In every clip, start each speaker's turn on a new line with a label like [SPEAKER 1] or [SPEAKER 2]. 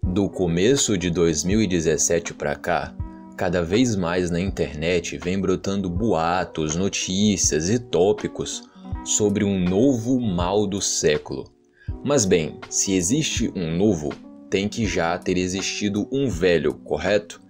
[SPEAKER 1] Do começo de 2017 para cá, cada vez mais na internet vem brotando boatos, notícias e tópicos sobre um novo mal do século. Mas bem, se existe um novo, tem que já ter existido um velho, correto?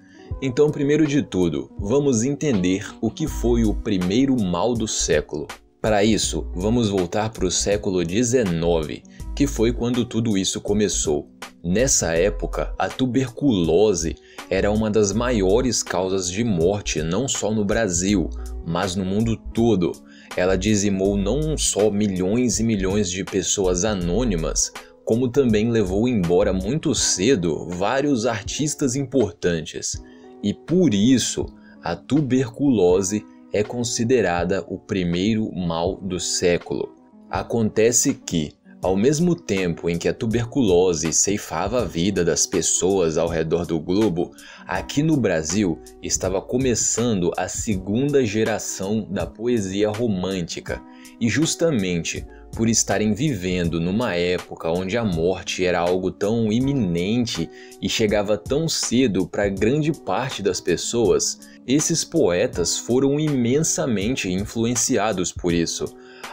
[SPEAKER 1] Então, primeiro de tudo, vamos entender o que foi o primeiro mal do século. Para isso, vamos voltar para o século XIX, que foi quando tudo isso começou. Nessa época, a tuberculose era uma das maiores causas de morte não só no Brasil, mas no mundo todo. Ela dizimou não só milhões e milhões de pessoas anônimas, como também levou embora muito cedo vários artistas importantes. E por isso, a tuberculose é considerada o primeiro mal do século. Acontece que, ao mesmo tempo em que a tuberculose ceifava a vida das pessoas ao redor do globo, aqui no Brasil estava começando a segunda geração da poesia romântica. E justamente por estarem vivendo numa época onde a morte era algo tão iminente e chegava tão cedo para grande parte das pessoas, esses poetas foram imensamente influenciados por isso.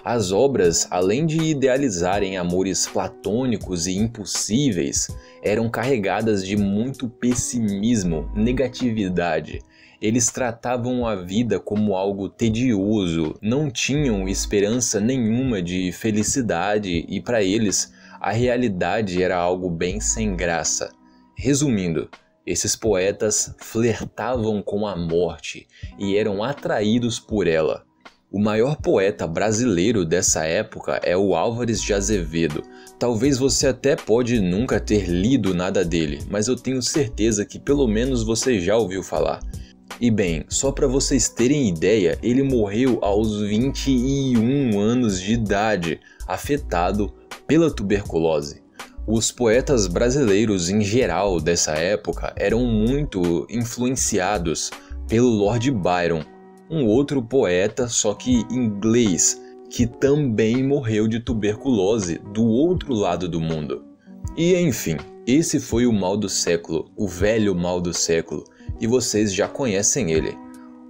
[SPEAKER 1] As obras, além de idealizarem amores platônicos e impossíveis, eram carregadas de muito pessimismo, negatividade. Eles tratavam a vida como algo tedioso, não tinham esperança nenhuma de felicidade e para eles a realidade era algo bem sem graça. Resumindo, esses poetas flertavam com a morte e eram atraídos por ela. O maior poeta brasileiro dessa época é o Álvares de Azevedo. Talvez você até pode nunca ter lido nada dele, mas eu tenho certeza que pelo menos você já ouviu falar. E bem, só para vocês terem ideia, ele morreu aos 21 anos de idade, afetado pela tuberculose. Os poetas brasileiros em geral dessa época eram muito influenciados pelo Lord Byron, um outro poeta, só que inglês, que também morreu de tuberculose do outro lado do mundo. E enfim, esse foi o mal do século, o velho mal do século, e vocês já conhecem ele.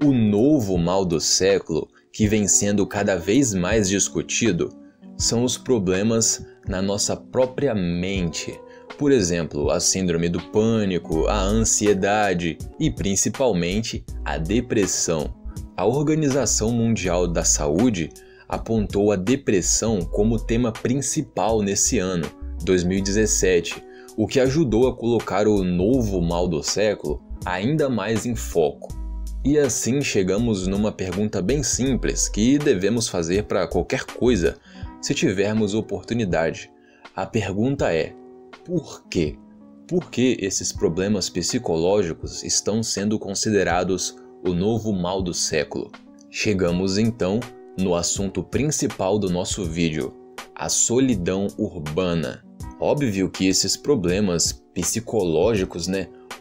[SPEAKER 1] O novo mal do século, que vem sendo cada vez mais discutido, são os problemas na nossa própria mente. Por exemplo, a síndrome do pânico, a ansiedade e principalmente a depressão. A Organização Mundial da Saúde apontou a depressão como tema principal nesse ano, 2017, o que ajudou a colocar o novo mal do século ainda mais em foco. E assim chegamos numa pergunta bem simples que devemos fazer para qualquer coisa, se tivermos oportunidade. A pergunta é: por quê? Por que esses problemas psicológicos estão sendo considerados o novo mal do século? Chegamos então no assunto principal do nosso vídeo, a solidão urbana. Óbvio que esses problemas psicológicos,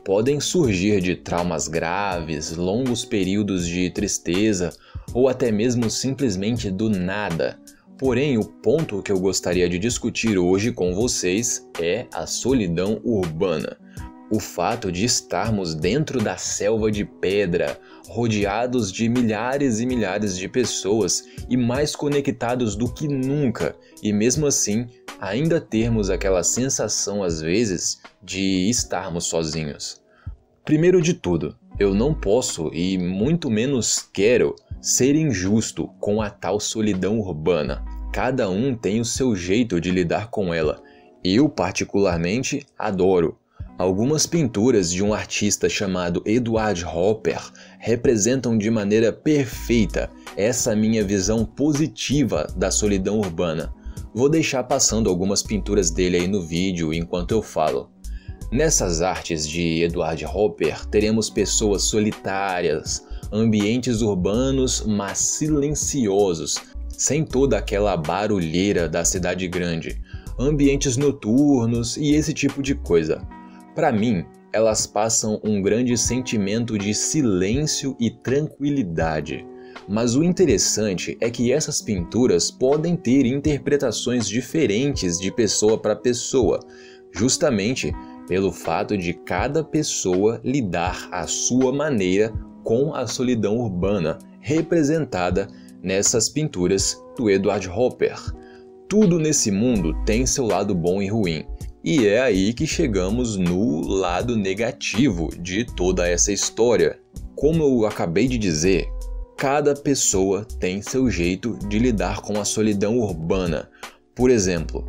[SPEAKER 1] podem surgir de traumas graves, longos períodos de tristeza ou até mesmo simplesmente do nada. Porém, o ponto que eu gostaria de discutir hoje com vocês é a solidão urbana. O fato de estarmos dentro da selva de pedra, rodeados de milhares e milhares de pessoas e mais conectados do que nunca, e mesmo assim ainda termos aquela sensação às vezes de estarmos sozinhos. Primeiro de tudo, eu não posso e muito menos quero ser injusto com a tal solidão urbana. Cada um tem o seu jeito de lidar com ela. Eu particularmente adoro. Algumas pinturas de um artista chamado Edward Hopper representam de maneira perfeita essa minha visão positiva da solidão urbana. Vou deixar passando algumas pinturas dele aí no vídeo enquanto eu falo. Nessas artes de Edward Hopper teremos pessoas solitárias, ambientes urbanos mas silenciosos, sem toda aquela barulheira da cidade grande, ambientes noturnos e esse tipo de coisa. Para mim, elas passam um grande sentimento de silêncio e tranquilidade. Mas o interessante é que essas pinturas podem ter interpretações diferentes de pessoa para pessoa, justamente pelo fato de cada pessoa lidar à sua maneira com a solidão urbana representada nessas pinturas do Edward Hopper. Tudo nesse mundo tem seu lado bom e ruim, e é aí que chegamos no lado negativo de toda essa história. Como eu acabei de dizer, cada pessoa tem seu jeito de lidar com a solidão urbana. Por exemplo,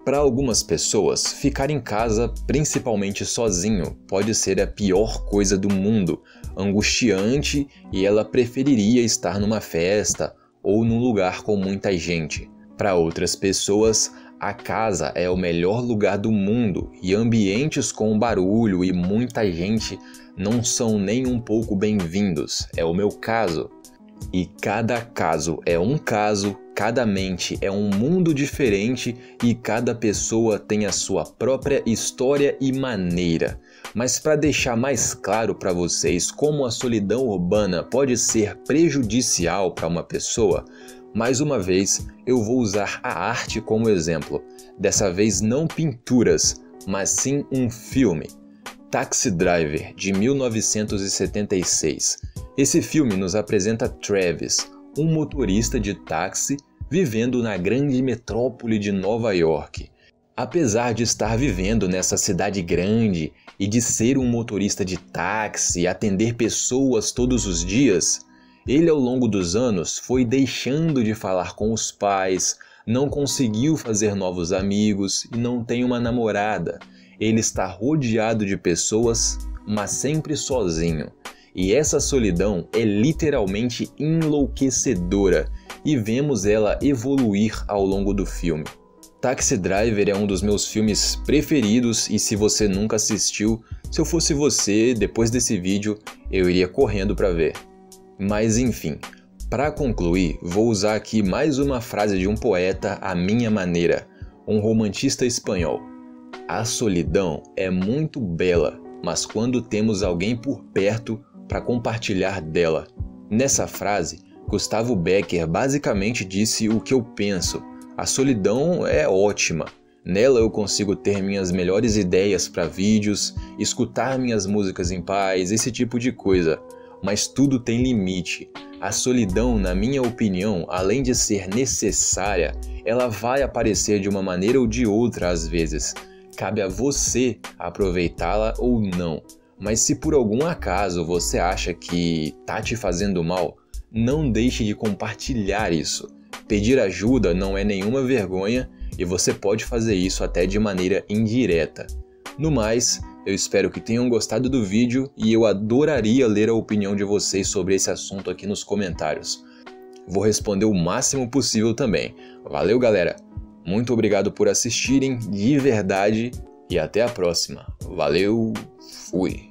[SPEAKER 1] para algumas pessoas, ficar em casa, principalmente sozinho, pode ser a pior coisa do mundo, angustiante, e ela preferiria estar numa festa ou num lugar com muita gente. Para outras pessoas, a casa é o melhor lugar do mundo e ambientes com barulho e muita gente não são nem um pouco bem-vindos. É o meu caso. E cada caso é um caso, cada mente é um mundo diferente e cada pessoa tem a sua própria história e maneira. Mas para deixar mais claro para vocês como a solidão urbana pode ser prejudicial para uma pessoa, mais uma vez eu vou usar a arte como exemplo. Dessa vez não pinturas, mas sim um filme. Taxi Driver, de 1976. Esse filme nos apresenta Travis, um motorista de táxi vivendo na grande metrópole de Nova York. Apesar de estar vivendo nessa cidade grande e de ser um motorista de táxi e atender pessoas todos os dias, ele ao longo dos anos foi deixando de falar com os pais, não conseguiu fazer novos amigos e não tem uma namorada. Ele está rodeado de pessoas, mas sempre sozinho. E essa solidão é literalmente enlouquecedora e vemos ela evoluir ao longo do filme. Taxi Driver é um dos meus filmes preferidos e se você nunca assistiu, se eu fosse você, depois desse vídeo, eu iria correndo para ver. Mas enfim, para concluir, vou usar aqui mais uma frase de um poeta à minha maneira, um romantista espanhol. A solidão é muito bela, mas quando temos alguém por perto para compartilhar dela. Nessa frase, Gustavo Becker basicamente disse o que eu penso. A solidão é ótima. Nela eu consigo ter minhas melhores ideias para vídeos, escutar minhas músicas em paz, esse tipo de coisa. Mas tudo tem limite. A solidão, na minha opinião, além de ser necessária, ela vai aparecer de uma maneira ou de outra às vezes. Cabe a você aproveitá-la ou não. Mas se por algum acaso você acha que tá te fazendo mal, não deixe de compartilhar isso. Pedir ajuda não é nenhuma vergonha e você pode fazer isso até de maneira indireta. No mais, eu espero que tenham gostado do vídeo e eu adoraria ler a opinião de vocês sobre esse assunto aqui nos comentários. Vou responder o máximo possível também. Valeu, galera! Muito obrigado por assistirem de verdade e até a próxima. Valeu, fui!